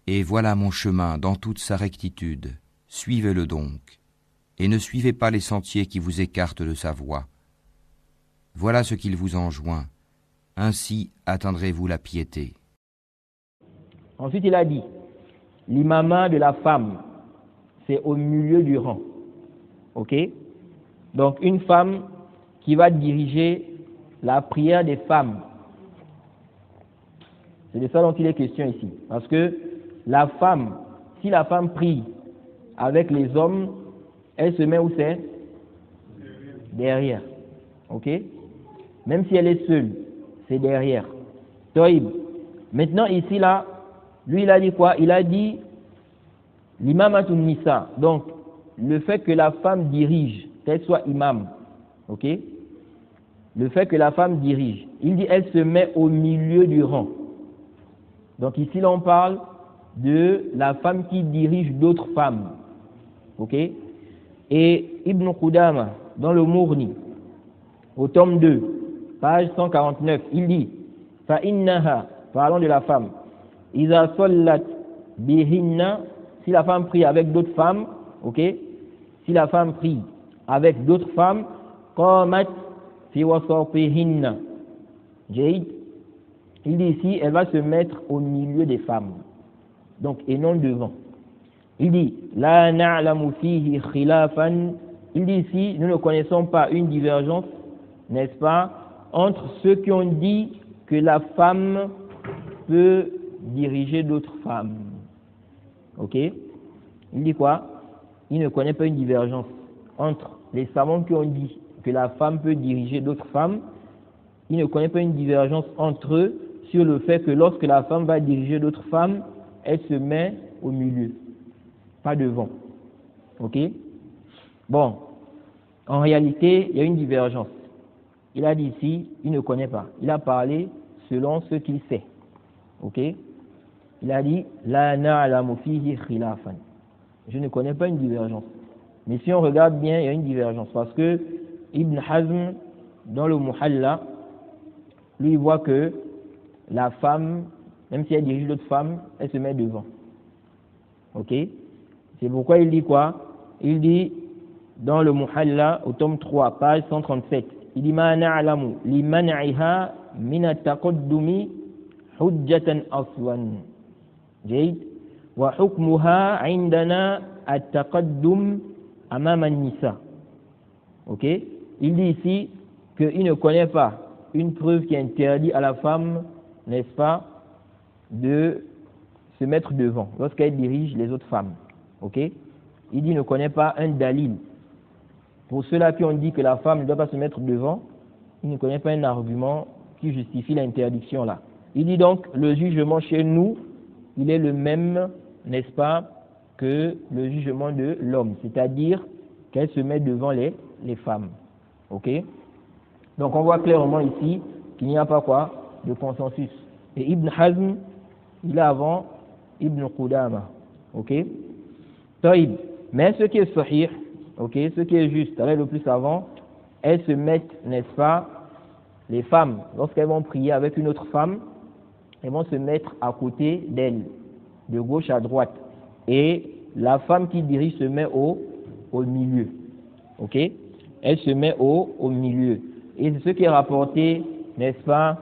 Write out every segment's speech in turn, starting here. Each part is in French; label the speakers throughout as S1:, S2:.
S1: Et voilà mon chemin dans toute sa rectitude, suivez-le donc, et ne suivez pas les sentiers qui vous écartent de sa voie. Voilà ce qu'il vous enjoint, ainsi atteindrez-vous la piété.
S2: Ensuite il a dit, l'imama de la femme, c'est au milieu du rang. Ok? Donc une femme qui va diriger la prière des femmes. C'est de ça dont il est question ici. Parce que la femme, si la femme prie avec les hommes, elle se met où c'est? Derrière. Ok? Même si elle est seule, c'est derrière. Toïb. Maintenant ici là, lui il a dit quoi? Il a dit l'imamatul nisa. Donc le fait que la femme dirige, qu'elle soit imam. Ok? Le fait que la femme dirige. Il dit elle se met au milieu du rang. Donc ici là on parle de la femme qui dirige d'autres femmes. Ok? Et Ibn Qudama, dans le Mourni, au tome 2, page 149, il dit fa innaha, parlons de la femme, iza sallat bihinna, si la femme prie avec d'autres femmes, ok? Si la femme prie avec d'autres femmes, qamat fi wasatihinna. Jaïd, il dit ici, elle va se mettre au milieu des femmes, donc et non devant. Il dit la na'lamu fihi khilafan. Il dit ici, nous ne connaissons pas une divergence, n'est-ce pas, entre ceux qui ont dit que la femme peut diriger d'autres femmes. Ok? Il dit quoi? Il ne connaît pas une divergence entre les savants qui ont dit que la femme peut diriger d'autres femmes. Il ne connaît pas une divergence entre eux sur le fait que lorsque la femme va diriger d'autres femmes, elle se met au milieu, pas devant. Ok? Bon, en réalité, il y a une divergence. Il a dit ici, il ne connaît pas. Il a parlé selon ce qu'il sait. Ok? Il a dit, la na'lamu fihi khilafan. Je ne connais pas une divergence. Mais si on regarde bien, il y a une divergence. Parce que Ibn Hazm, dans le Muhalla, lui, il voit que la femme, même si elle dirige l'autre femme, elle se met devant. Ok? C'est pourquoi il dit quoi? Il dit, dans le Muhalla, au tome 3, page 137, il dit, ma na'lamu li man'iha min at-taqaddumi hujjatan aswan. Jayd. Wa hukmuha 'indana at-taqaddum amama an-nisa. Ok? Il dit ici qu'il ne connaît pas une preuve qui interdit à la femme, n'est-ce pas, de se mettre devant lorsqu'elle dirige les autres femmes. Ok? Il dit qu'il ne connaît pas un dalil. Pour ceux-là qui ont dit que la femme ne doit pas se mettre devant, il ne connaît pas un argument qui justifie l'interdiction là. Il dit donc le jugement chez nous, il est le même, n'est-ce pas, que le jugement de l'homme, c'est-à-dire qu'elle se met devant les femmes. Ok? Donc on voit clairement ici qu'il n'y a pas quoi de consensus. Et Ibn Hazm, il est avant Ibn Qudama. Ok? Taïb. Mais ce qui est sahih, ok, ce qui est juste, aller le plus avant, elles se mettent, n'est-ce pas, les femmes, lorsqu'elles vont prier avec une autre femme, elles vont se mettre à côté d'elle, de gauche à droite. Et la femme qui dirige se met au milieu. Ok? Elle se met au milieu. Et c'est ce qui est rapporté, n'est-ce pas,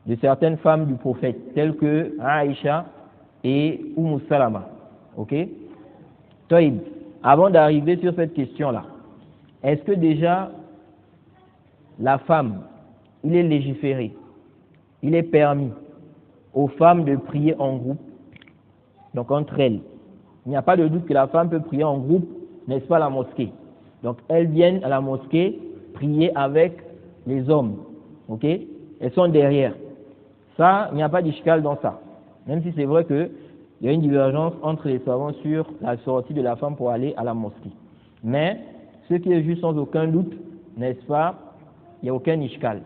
S2: de certaines femmes du prophète, telles que Aïcha et Salama. Ok? Taïb. Avant d'arriver sur cette question-là, est-ce que déjà la femme, il est légiféré, il est permis aux femmes de prier en groupe, donc entre elles? Il n'y a pas de doute que la femme peut prier en groupe, n'est-ce pas, à la mosquée. Donc elles viennent à la mosquée prier avec les hommes, ok? Elles sont derrière. Ça, il n'y a pas d'ishkal dans ça. Même si c'est vrai que il y a une divergence entre les savants sur la sortie de la femme pour aller à la mosquée. Mais ce qui est juste sans aucun doute, n'est-ce pas, il n'y a aucun ishkal.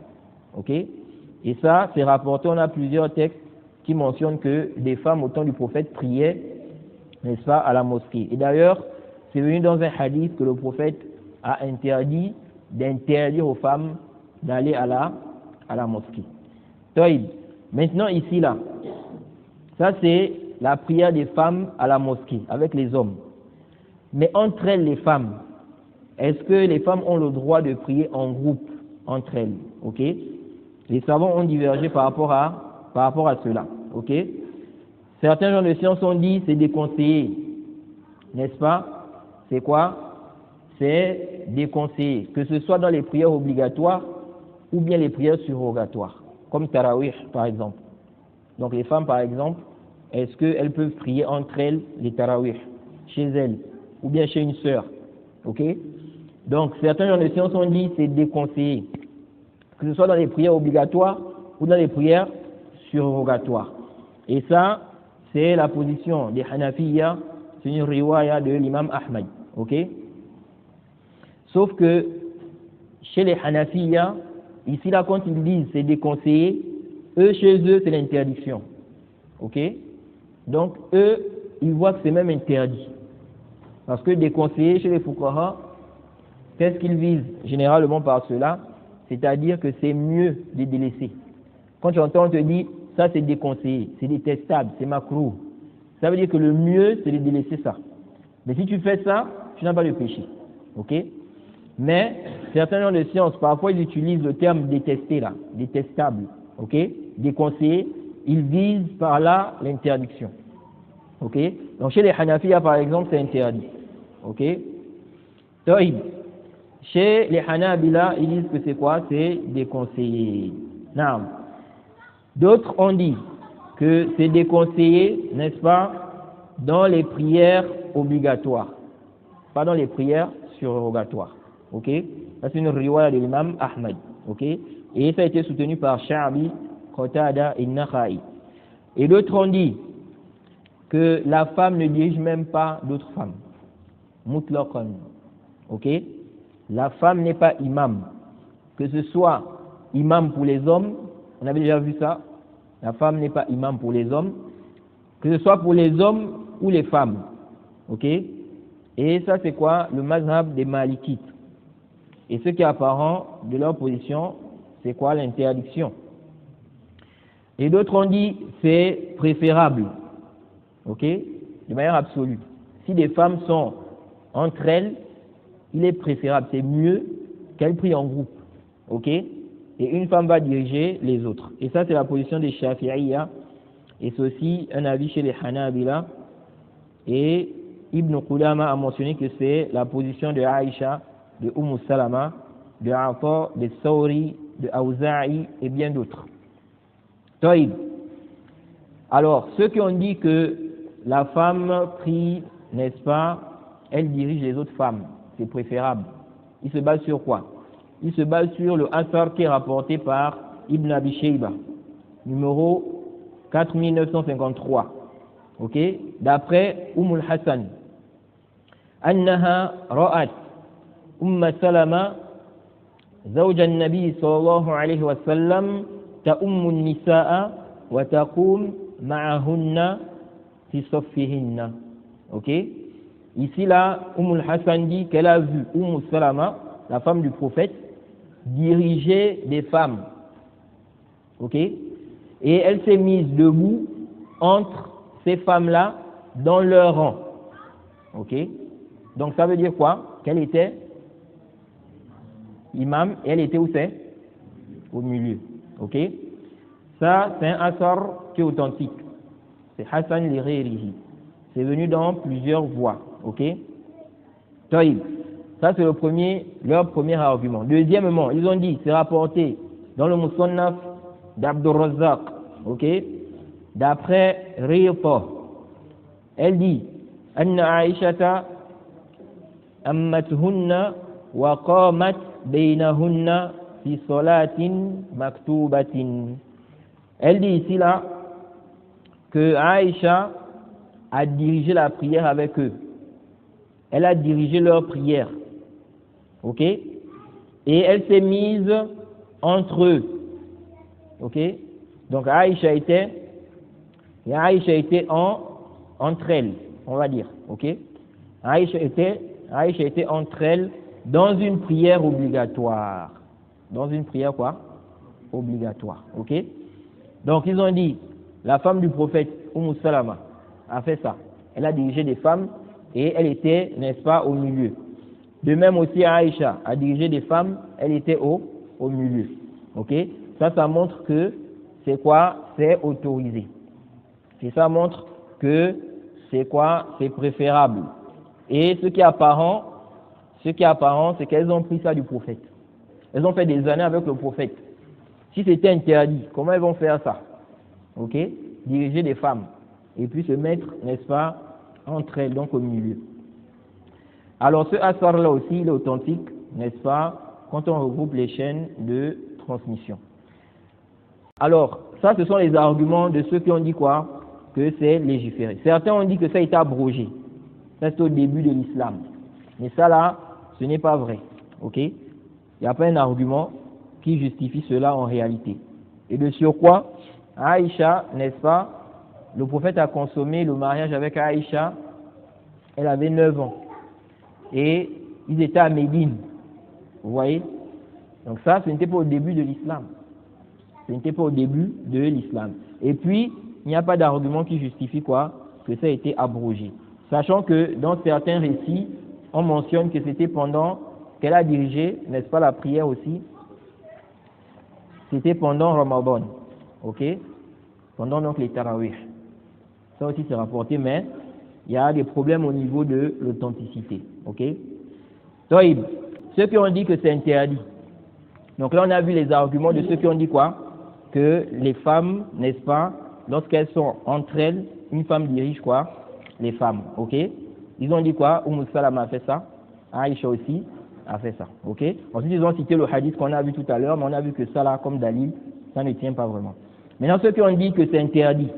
S2: Ok? Et ça, c'est rapporté, on a plusieurs textes qui mentionnent que des femmes au temps du prophète priaient, n'est-ce pas, à la mosquée. Et d'ailleurs, c'est venu dans un hadith que le prophète a interdit d'interdire aux femmes d'aller à la mosquée. Taïb. Maintenant ici là, ça c'est la prière des femmes à la mosquée avec les hommes. Mais entre elles, les femmes, est-ce que les femmes ont le droit de prier en groupe entre elles? Ok? Les savants ont divergé par rapport à cela. Ok? Certains gens de science ont dit c'est déconseillé, n'est-ce pas? C'est quoi? C'est déconseillé, que ce soit dans les prières obligatoires ou bien les prières surrogatoires, comme Tarawih par exemple. Donc les femmes par exemple, est-ce qu'elles peuvent prier entre elles les Tarawih, chez elles, ou bien chez une sœur? Ok? Donc certains gens de science ont dit c'est déconseillé, que ce soit dans les prières obligatoires ou dans les prières surrogatoires. Et ça, c'est la position des Hanafiya, c'est une riwaya de l'imam Ahmad. Ok? Sauf que chez les Hanafiya, ici là quand ils disent c'est déconseillé, eux chez eux c'est l'interdiction. Ok? Donc eux, ils voient que c'est même interdit. Parce que déconseillé chez les Fuqaha, qu'est-ce qu'ils visent généralement par cela? C'est-à-dire que c'est mieux de délaisser. Quand tu entends, on te dit ça c'est déconseillé, c'est détestable, c'est makruh. Ça veut dire que le mieux c'est de délaisser ça. Mais si tu fais ça, tu n'as pas le péché. Ok? Mais certains gens de science, parfois ils utilisent le terme détesté là, détestable. Ok? Déconseillé, ils visent par là l'interdiction. Ok? Donc chez les Hanafiya par exemple, c'est interdit. Ok? Taïb. Chez les Hanabila, ils disent que c'est quoi? C'est déconseillé. Non. D'autres ont dit que c'est déconseillé, n'est-ce pas, dans les prières obligatoires, pas dans les prières surrogatoires. Ok? Ça c'est une riwaya de l'imam Ahmad. Ok? Et ça a été soutenu par Sha'bi, Qatada et Nakhai. Et d'autres ont dit que la femme ne dirige même pas d'autres femmes. Mutlaqan. Ok? La femme n'est pas imam. Que ce soit imam pour les hommes, on avait déjà vu ça. La femme n'est pas imam pour les hommes. Que ce soit pour les hommes ou les femmes. Ok? Et ça c'est quoi? Le mazhab des malikites. Et ce qui est apparent de leur position, c'est quoi? L'interdiction. Et d'autres ont dit c'est préférable. Ok? De manière absolue. Si des femmes sont entre elles, il est préférable, c'est mieux qu'elles prient en groupe. Ok? Et une femme va diriger les autres. Et ça, c'est la position des Shafi'iyya. Et c'est aussi un avis chez les Hanabila. Et Ibn Qudama a mentionné que c'est la position de Aïcha, de Salama, de Ata, de Sawri, de Awza'i et bien d'autres. Taïb. Alors, ceux qui ont dit que la femme prie, n'est-ce pas, elle dirige les autres femmes, c'est préférable. Ils se basent sur quoi? Ils se basent sur le Asar qui est rapporté par Ibn Abi Shayba, numéro 4953. Ok? D'après Hassan. أنها رأت سلمة زوج النبي صلى الله عليه وسلم تؤم النساء وتقوم معهن في صفهن. Ok? Ici là, Hassan dit qu'elle a vu Salama, la femme du prophète, diriger des femmes. Ok? Et elle s'est mise debout entre ces femmes-là dans leur rang. Ok? Donc ça veut dire quoi? Qu'elle était imam et elle était où c'est? Au milieu. Ok? Ça, c'est un asar qui est authentique. C'est Hassan li-Ghayrihi. C'est venu dans plusieurs voies. Ok? Taïb. Ça, c'est leur premier argument. Deuxièmement, ils ont dit, c'est rapporté dans le Musannaf d'Abdur Razzaq. Ok? D'après Riyata. Elle dit, Anna Aïshata أمتهن وقامت بينهن في صلاة مكتوبة. Elle dit ici là que Aïcha a dirigé la prière avec eux. Elle a dirigé leur prière. Ok? Et elle s'est mise entre eux. Ok? Donc Aïcha était entre elles, on va dire. Ok? Aïcha était entre elles dans une prière obligatoire. Dans une prière quoi? Obligatoire. Ok? Donc ils ont dit, la femme du prophète, Salama, a fait ça. Elle a dirigé des femmes et elle était, n'est-ce pas, au milieu. De même aussi Aïcha a dirigé des femmes, elle était au milieu. Ok? Ça montre que c'est quoi? C'est autorisé. Et ça montre que c'est quoi? C'est préférable. Et ce qui est apparent, c'est qu'elles ont pris ça du prophète. Elles ont fait des années avec le prophète. Si c'était interdit, comment elles vont faire ça? Ok? Diriger des femmes. Et puis se mettre, n'est-ce pas, entre elles, donc au milieu. Alors ce asar-là aussi, il est authentique, n'est-ce pas, quand on regroupe les chaînes de transmission. Alors, ça, ce sont les arguments de ceux qui ont dit quoi? Que c'est légiféré. Certains ont dit que ça a été abrogé. Ça, c'est au début de l'islam. Mais ça, là, ce n'est pas vrai. Ok? Il n'y a pas un argument qui justifie cela en réalité. Et de surcroît, Aïcha, n'est-ce pas, le prophète a consommé le mariage avec Aïcha, elle avait 9 ans. Et ils étaient à Médine. Vous voyez? Donc ça, ce n'était pas au début de l'islam. Ce n'était pas au début de l'islam. Et puis, il n'y a pas d'argument qui justifie quoi? Que ça a été abrogé. Sachant que dans certains récits, on mentionne que c'était pendant qu'elle a dirigé, n'est-ce pas, la prière aussi. C'était pendant Ramadan. Ok? Pendant donc les tarawih. Ça aussi c'est rapporté, mais il y a des problèmes au niveau de l'authenticité. Ok? Donc, ceux qui ont dit que c'est interdit. Donc là, on a vu les arguments de ceux qui ont dit quoi? Que les femmes, n'est-ce pas, lorsqu'elles sont entre elles, une femme dirige quoi? Les femmes. Ok? Ils ont dit quoi? Salam a fait ça. Aïcha aussi a fait ça. Ok? Ensuite, ils ont cité le hadith qu'on a vu tout à l'heure, mais on a vu que ça là, comme dalil, ça ne tient pas vraiment. Maintenant, ceux qui ont dit que c'est interdit,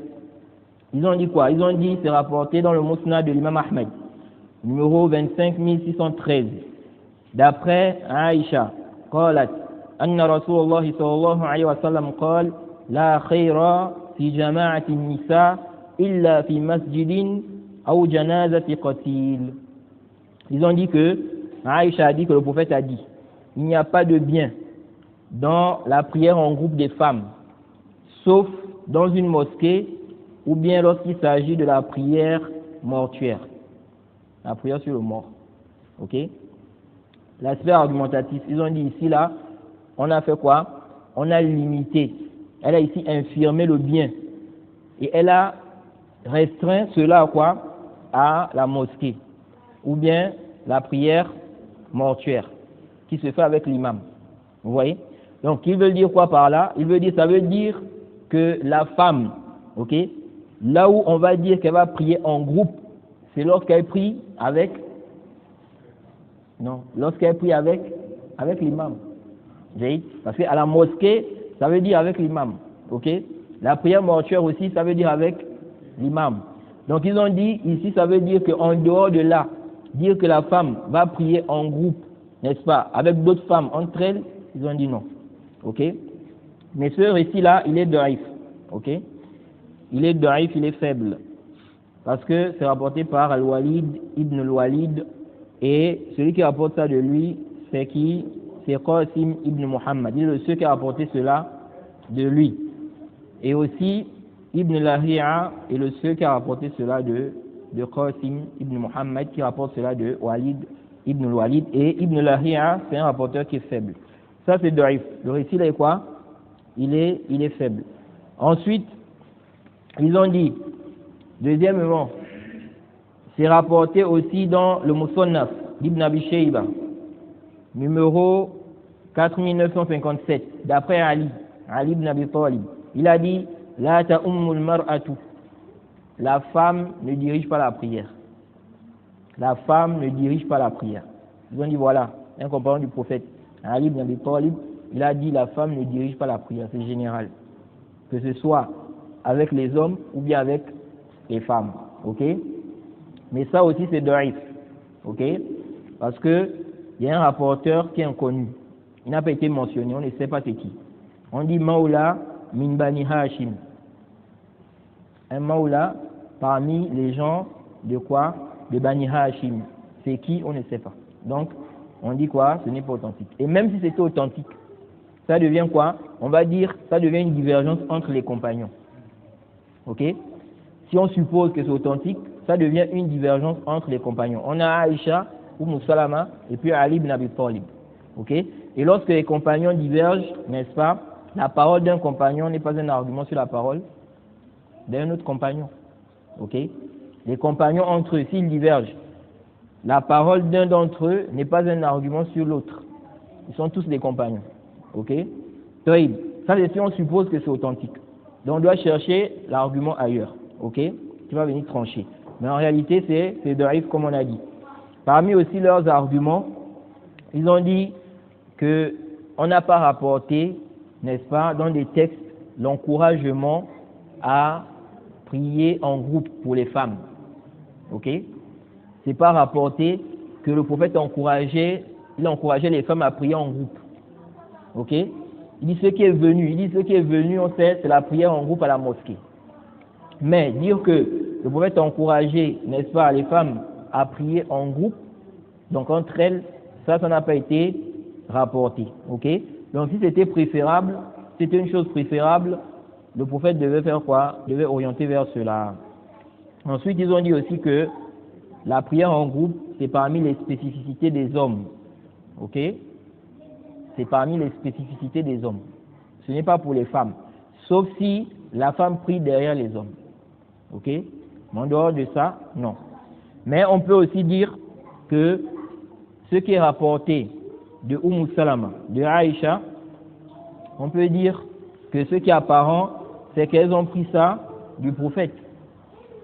S2: ils ont dit quoi? Ils ont dit, c'est rapporté dans le Musnad de l'imam Ahmed, numéro 25613. D'après Aïcha, قالت أن رسول الله صلى الله عليه وسلم قال لا خير في جماعة النساء إلا في مسجد أو جنازة قتيل. Ils ont dit que Aïcha a dit que le prophète a dit, il n'y a pas de bien dans la prière en groupe des femmes, sauf dans une mosquée ou bien lorsqu'il s'agit de la prière mortuaire, la prière sur le mort. Ok? L'aspect argumentatif, ils ont dit ici là, on a fait quoi? On a limité. Elle a ici infirmé le bien. Et elle a restreint cela à quoi? À la mosquée. Ou bien la prière mortuaire qui se fait avec l'imam. Vous voyez? Donc, il veut dire quoi par là? Ça veut dire que la femme, ok, là où on va dire qu'elle va prier en groupe, c'est lorsqu'elle prie avec, non, lorsqu'elle prie avec l'imam. Parce qu'à la mosquée, ça veut dire avec l'imam, ok. La prière mortuaire aussi, ça veut dire avec l'imam. Donc, ils ont dit ici, ça veut dire qu'en dehors de là, dire que la femme va prier en groupe, n'est-ce pas, avec d'autres femmes entre elles, ils ont dit non. Ok? Mais ce récit-là, il est daïf. Ok? Il est daïf, il est faible. Parce que c'est rapporté par Al-Walid ibn al-Walid. Et celui qui rapporte ça de lui, c'est qui? C'est Qasim ibn Muhammad. Il est le seul qui a rapporté cela de lui. Et aussi, Ibn Lahi'a est le seul qui a rapporté cela de Qasim ibn Muhammad, qui rapporte cela de Walid ibn al-Walid. Et Ibn Lahi'a, c'est un rapporteur qui est faible. Ça, c'est daïf. Le récit, là, est quoi? Il est faible. Ensuite, ils ont dit, deuxièmement, c'est rapporté aussi dans le Musannaf d'Ibn Abi Shayba, numéro 4957, d'après Ali ibn Abi Talib. Il a dit, La ta'ummul mar'atu. La femme ne dirige pas la prière. La femme ne dirige pas la prière. Ils ont dit, voilà, un compagnon du prophète, Ali ibn Abi Talib, il a dit, la femme ne dirige pas la prière, c'est général. Que ce soit avec les hommes ou bien avec les femmes. Ok? Mais ça aussi, c'est daïf. Ok? Parce que il y a un rapporteur qui est inconnu. Il n'a pas été mentionné, on ne sait pas c'est qui. On dit Maoula min Bani Hashim. Un Maoula parmi les gens de quoi? De Bani Hashim. C'est qui? On ne sait pas. Donc, on dit quoi? Ce n'est pas authentique. Et même si c'était authentique, ça devient quoi? On va dire, ça devient une divergence entre les compagnons. Ok? si on suppose que c'est authentique, ça devient une divergence entre les compagnons. On a Aïcha, Salama et puis Ali ibn Abi Talib. Ok? Et lorsque les compagnons divergent, n'est-ce pas, la parole d'un compagnon n'est pas un argument sur la parole d'un autre compagnon. Ok? Les compagnons entre eux, s'ils divergent, la parole d'un d'entre eux n'est pas un argument sur l'autre. Ils sont tous des compagnons. Ok? Taïb. Ça, c'est si on suppose que c'est authentique. Donc on doit chercher l'argument ailleurs. Ok? Qui va venir trancher. Mais en réalité, c'est daïf comme on a dit. Parmi aussi leurs arguments, ils ont dit que on n'a pas rapporté, n'est-ce pas, dans des textes, l'encouragement à prier en groupe pour les femmes. Ok? C'est pas rapporté que le prophète encourageait les femmes à prier en groupe. Ok? Il dit ce qui est venu, on sait, c'est la prière en groupe à la mosquée. Mais dire que le prophète encourageait, n'est-ce pas, les femmes à prier en groupe, donc entre elles, ça n'a pas été rapporté. Ok? Donc si c'était préférable, c'était une chose préférable, le prophète devait faire quoi? Devait orienter vers cela. Ensuite, ils ont dit aussi que la prière en groupe, c'est parmi les spécificités des hommes. Ok? C'est parmi les spécificités des hommes. Ce n'est pas pour les femmes. Sauf si la femme prie derrière les hommes. Ok? Mais en dehors de ça, non. Mais on peut aussi dire que ce qui est rapporté de Salama, de Aïcha, on peut dire que ce qui est apparent, c'est qu'elles ont pris ça du prophète.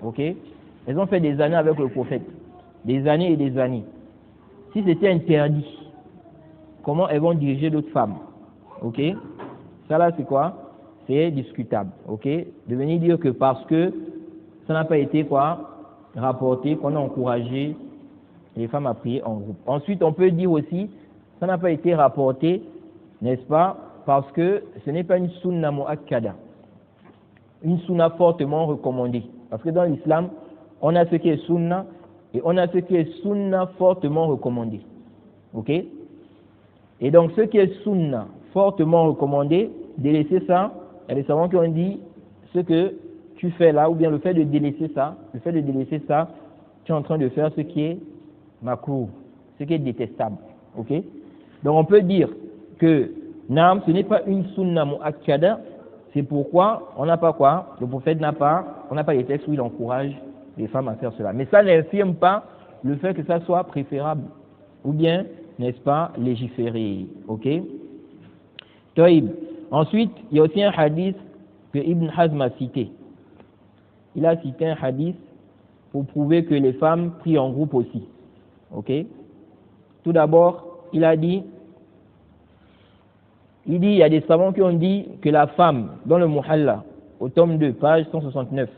S2: Ok? Elles ont fait des années avec le prophète. Des années et des années. Si c'était interdit, comment elles vont diriger d'autres femmes? Ok? Ça là, c'est quoi? C'est discutable. Ok? De venir dire que parce que ça n'a pas été quoi? Rapporté, qu'on a encouragé les femmes à prier en groupe. Ensuite, on peut dire aussi, ça n'a pas été rapporté, n'est-ce pas? Parce que ce n'est pas une sunna mu'akkada. Une sunna fortement recommandée. Parce que dans l'islam, on a ce qui est sunna et on a ce qui est sunna fortement recommandé. Ok? Et donc, ce qui est sunna fortement recommandé, délaisser ça, il y a des savants qui ont dit ce que tu fais là, ou bien le fait de délaisser ça, tu es en train de faire ce qui est makruh, ce qui est détestable. Ok? Donc, on peut dire que Naam, ce n'est pas une sunna mu'akkada, c'est pourquoi on n'a pas quoi? Le prophète on n'a pas les textes où il encourage les femmes à faire cela. Mais ça n'infirme pas le fait que ça soit préférable, ou bien, n'est-ce pas, légiférer. Ok? Taïb. Ensuite, il y a aussi un hadith que Ibn Hazm a cité. Il a cité un hadith pour prouver que les femmes prient en groupe aussi. Ok? Tout d'abord, il dit, il y a des savants qui ont dit que la femme, dans le Muhalla, au tome 2, page 169,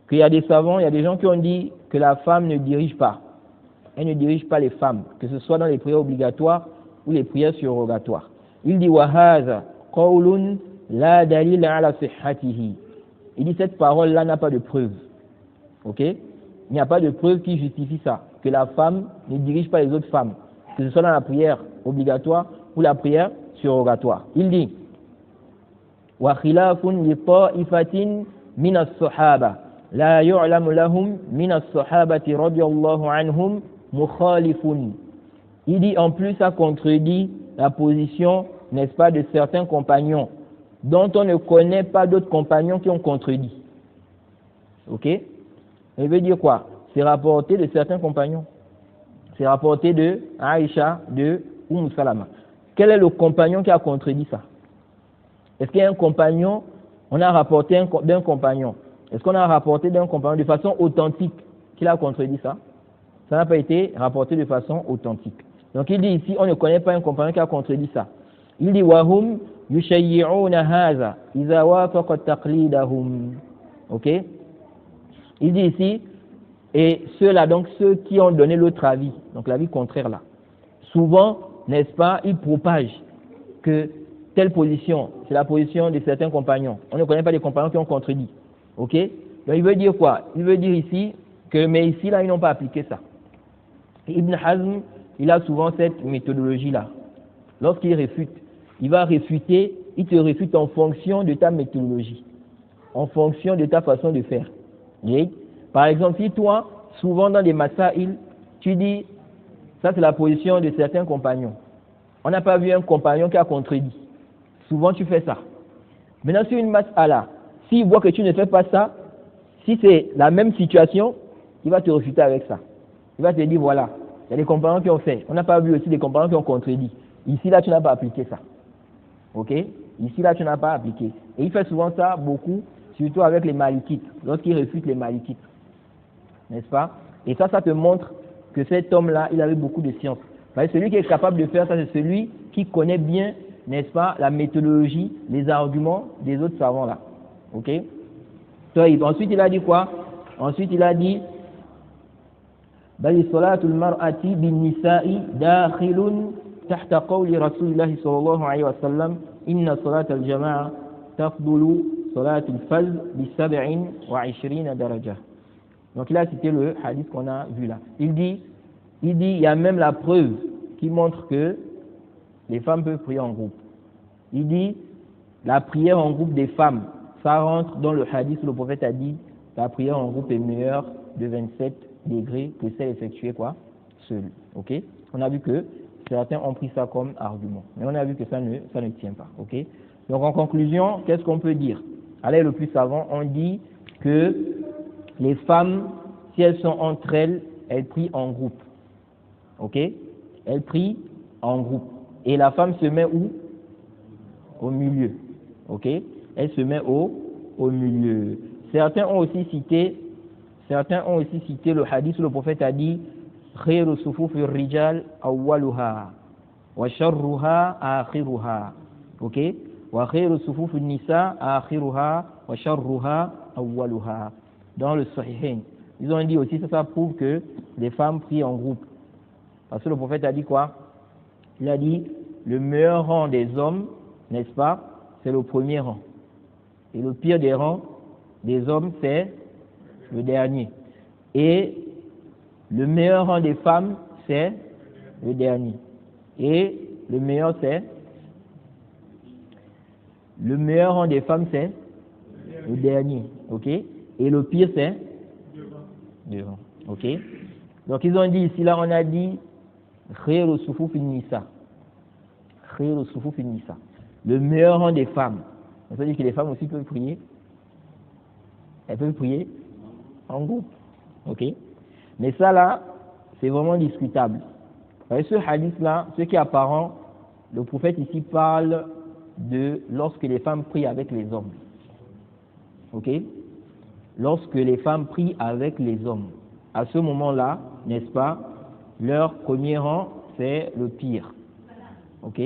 S2: qu'il y a des savants, il y a des gens qui ont dit que la femme ne dirige pas. Elle ne dirige pas les femmes, que ce soit dans les prières obligatoires ou les prières surrogatoires. Il dit وَهَذَا قَوْلٌ لَا دَلِيلَ عَلَى صِحَّتِهِ. Il dit cette parole-là n'a pas de preuve. Ok? Il n'y a pas de preuve qui justifie ça, que la femme ne dirige pas les autres femmes, que ce soit dans la prière obligatoire ou la prière surrogatoire. Il dit وَخِلَافٌ لِطَائِفَةٍ مِنَ الصَّحَابَةِ لَا يُعْلَمُ لَهُمْ مِنَ الصَّحَابَةِ رَضِيَ اللَّهُ عَنْهُمْ مُخَالِفٌ. Il dit en plus, ça contredit la position, n'est-ce pas, de certains compagnons dont on ne connaît pas d'autres compagnons qui ont contredit. Ok? Il veut dire quoi? C'est rapporté de certains compagnons. C'est rapporté de Aïcha, de Salama. Quel est le compagnon qui a contredit ça? Est-ce qu'il y a un compagnon? On a rapporté d'un compagnon. Est-ce qu'on a rapporté d'un compagnon de façon authentique qu'il a contredit ça? Ça n'a pas été rapporté de façon authentique. Donc il dit ici, on ne connaît pas un compagnon qui a contredit ça. Il dit wahum yushayyi'una hadha idha wafaqa taqlidahum. Ok? Il dit ici, et ceux-là, donc ceux qui ont donné l'autre avis, donc l'avis contraire là, souvent, n'est-ce pas, ils propagent que telle position, c'est la position de certains compagnons. On ne connaît pas les compagnons qui ont contredit. Ok? Donc il veut dire quoi? Il veut dire ici que, mais ici là, ils n'ont pas appliqué ça. Et Ibn Hazm, il a souvent cette méthodologie-là. Lorsqu'il réfute, il va réfuter, il te réfute en fonction de ta méthodologie, en fonction de ta façon de faire. Oui. Par exemple, si toi, souvent dans des masaïl, tu dis, ça c'est la position de certains compagnons. On n'a pas vu un compagnon qui a contredit. Souvent tu fais ça. Maintenant sur une mas'ala, s'il voit que tu ne fais pas ça, si c'est la même situation, il va te refuter avec ça. Il va te dire voilà, il y a des compagnons qui ont fait. On n'a pas vu aussi des compagnons qui ont contredit. Ici là tu n'as pas appliqué ça. Ok? Ici là tu n'as pas appliqué. Et il fait souvent ça beaucoup, surtout avec les malikites, lorsqu'il refute les malikites. N'est-ce pas? Et ça te montre que cet homme-là, il avait beaucoup de science. Parce que celui qui est capable de faire ça, c'est celui qui connaît bien, n'est-ce pas, la méthodologie, les arguments des autres savants là. Ok? Ensuite, il a dit quoi? Ensuite, il a dit بل صلاة المرأة بالنساء داخل تحت قول رسول الله صلى الله عليه وسلم إن صلاة الجماعة تفضل صلاة الفجر ب27 درجة. Donc il a cité le hadith qu'on a vu là. Il dit, il y a même la preuve qui montre que les femmes peuvent prier en groupe. Il dit, la prière en groupe des femmes, ça rentre dans le hadith où le prophète a dit, la prière en groupe est meilleure de 27 degrés que celle effectuée quoi, seule. Ok? On a vu que certains ont pris ça comme argument, mais on a vu que ça ne tient pas. Ok? Donc en conclusion, qu'est-ce qu'on peut dire? Allez, le plus savant, on dit que les femmes, si elles sont entre elles, elles prient en groupe. Ok? Elles prient en groupe. Et la femme se met où? Au milieu. Ok? Elle se met au milieu. Certains ont aussi cité le hadith où le prophète a dit khayru sufufi rijal awwaluha wa sharruha akhiruha. Ok? Wa khayru sufufi nisa akhiruha wa sharruha awwaluha. Dans le Sahihain. Ils ont dit aussi, ça prouve que les femmes prient en groupe. Parce que le prophète a dit quoi? Il a dit, le meilleur rang des hommes, n'est-ce pas, c'est le premier rang. Et le pire des rangs des hommes, c'est le dernier. Et le meilleur rang des femmes, c'est le dernier. Et le meilleur rang des femmes, c'est le dernier. Ok? Et le pire, c'est devant. Ok? Donc, ils ont dit ici, là, on a dit khayru sufufi nisa. Khayru sufufi nisa. Le meilleur rang des femmes. Ça veut dire que les femmes aussi peuvent prier. Elles peuvent prier en groupe. Ok? Mais ça, là, c'est vraiment discutable. Avec ce hadith-là, ce qui est apparent, le prophète ici parle de lorsque les femmes prient avec les hommes. Ok? Lorsque les femmes prient avec les hommes. À ce moment-là, n'est-ce pas, leur premier rang, c'est le pire. Ok?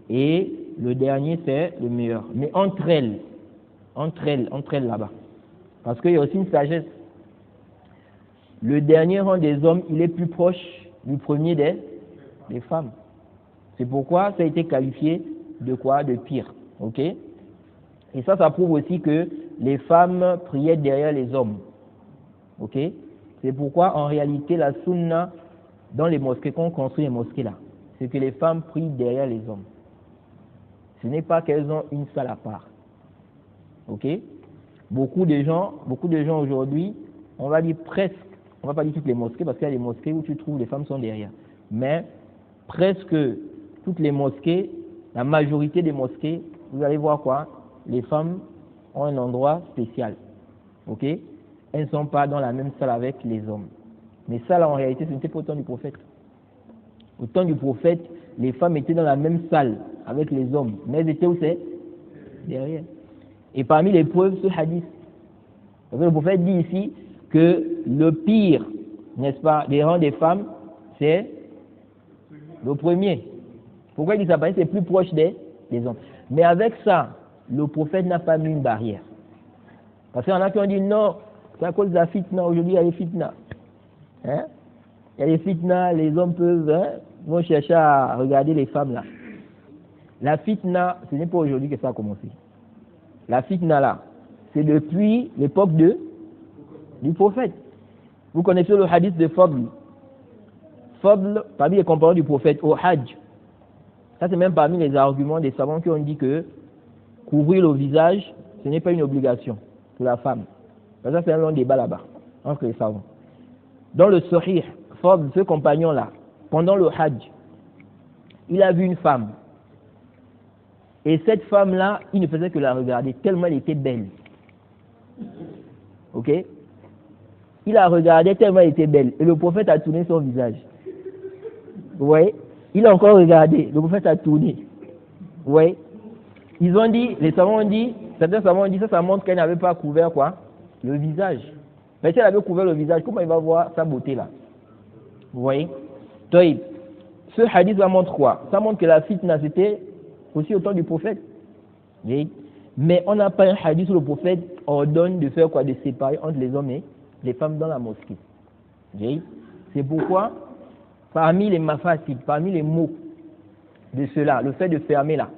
S2: Et le dernier, c'est le meilleur. Mais entre elles là-bas. Parce qu'il y a aussi une sagesse. Le dernier rang des hommes, il est plus proche du premier des femmes. C'est pourquoi ça a été qualifié de quoi? De pire. Ok? Et ça prouve aussi que les femmes priaient derrière les hommes. Ok? C'est pourquoi en réalité la sunna dans les mosquées, quand on construit les mosquées là, c'est que les femmes prient derrière les hommes. Ce n'est pas qu'elles ont une salle à part. Ok? Beaucoup de gens aujourd'hui, on va dire presque, on va pas dire toutes les mosquées parce qu'il y a des mosquées où tu trouves les femmes sont derrière. Mais presque toutes les mosquées, la majorité des mosquées, vous allez voir quoi? Les femmes ont un endroit spécial. Ok? Elles ne sont pas dans la même salle avec les hommes. Mais ça, là, en réalité, ce n'était pas au temps du prophète. Au temps du prophète, les femmes étaient dans la même salle avec les hommes. Mais elles étaient où c'est? Derrière. Et parmi les preuves, ce hadith. Parce que le prophète dit ici que le pire, n'est-ce pas, des rangs des femmes, c'est le premier. Pourquoi il dit ça? Parce que c'est plus proche des hommes. Mais avec ça, le prophète n'a pas mis une barrière. Parce qu'il y en a qui ont dit non, c'est à cause de la fitna. Aujourd'hui, il y a les fitna. Hein? Il y a les fitna, les hommes vont chercher à regarder les femmes là. La fitna, ce n'est pas aujourd'hui que ça a commencé. La fitna là, c'est depuis l'époque du prophète. Vous connaissez le hadith de Fadl. Fadl, parmi les compagnons du prophète, au Hajj. Ça, c'est même parmi les arguments des savants qui ont dit que couvrir le visage, ce n'est pas une obligation pour la femme. Ça, c'est un long débat là-bas, entre les savants. Dans le Sahih, Ford, ce compagnon-là, pendant le Hajj, il a vu une femme. Et cette femme-là, il ne faisait que la regarder, tellement elle était belle. Ok? Il la regardait tellement elle était belle. Et le prophète a tourné son visage. Vous voyez? Il a encore regardé. Le prophète a tourné. Vous voyez? Ils ont dit, les savants ont dit, certains savants ont dit, ça montre qu'elle n'avait pas couvert quoi? Le visage. Mais si elle avait couvert le visage, comment il va voir sa beauté là? Vous voyez? Donc, ce hadith ça montre quoi? Ça montre que la fitna c'était aussi au temps du prophète. Mais on n'a pas un hadith où le prophète ordonne de faire quoi? De séparer entre les hommes et les femmes dans la mosquée. C'est pourquoi, parmi les mafasid, parmi les mots de cela, le fait de fermer là,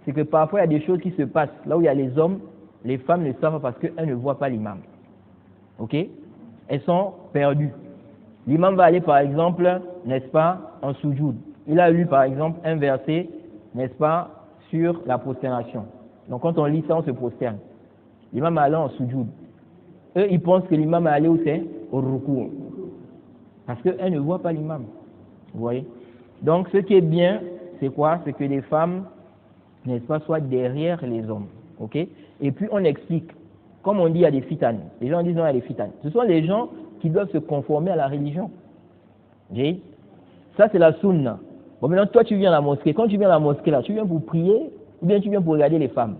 S2: c'est que parfois il y a des choses qui se passent là où il y a les hommes, les femmes ne savent pas parce qu'elles ne voient pas l'imam. Ok? Elles sont perdues. L'imam va aller par exemple, n'est-ce pas, en soujoud. Il a lu par exemple un verset, n'est-ce pas, sur la prosternation. Donc quand on lit ça, on se prosterne. L'imam est allé en soujoud. Eux, ils pensent que l'imam est allé où c'est? Au rukou. Parce qu'elles ne voient pas l'imam. Vous voyez? Donc ce qui est bien, c'est quoi? C'est que les femmes, n'est-ce pas, soient derrière les hommes. Ok? Et puis on explique. Comme on dit, il y a des fitanes. Les gens disent non, il y a des fitanes. Ce sont les gens qui doivent se conformer à la religion. Ça, c'est la sunna. Bon, maintenant, toi, tu viens à la mosquée. Quand tu viens à la mosquée, là, tu viens pour prier ou bien tu viens pour regarder les femmes?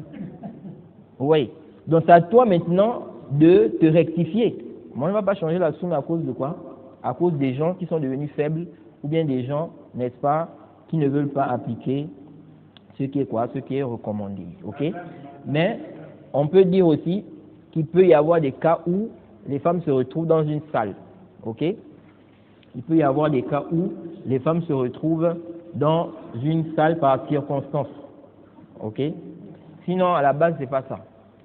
S2: Oui. Donc, c'est à toi maintenant de te rectifier. Moi, je ne vais pas changer la sunna à cause de quoi? À cause des gens qui sont devenus faibles ou bien des gens, n'est-ce pas, qui ne veulent pas appliquer ce qui est quoi? Ce qui est recommandé. Ok? Mais, on peut dire aussi qu'il peut y avoir des cas où les femmes se retrouvent dans une salle. Ok? Il peut y avoir des cas où les femmes se retrouvent dans une salle par circonstance. Ok? Sinon, à la base, c'est pas ça.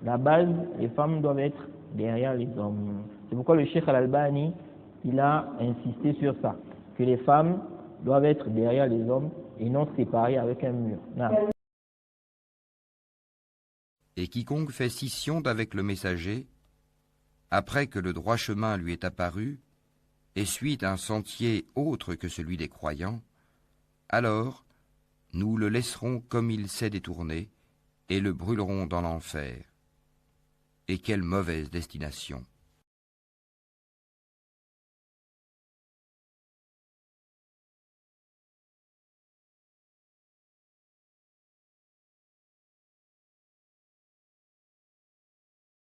S2: À la base, les femmes doivent être derrière les hommes. C'est pourquoi le Cheikh Al-Albani, il a insisté sur ça. Que les femmes doivent être derrière les hommes et non séparées avec un mur. Non.
S1: Et quiconque fait scission d'avec le messager, après que le droit chemin lui est apparu, et suit un sentier autre que celui des croyants, alors nous le laisserons comme il s'est détourné, et le brûlerons dans l'enfer. Et quelle mauvaise destination!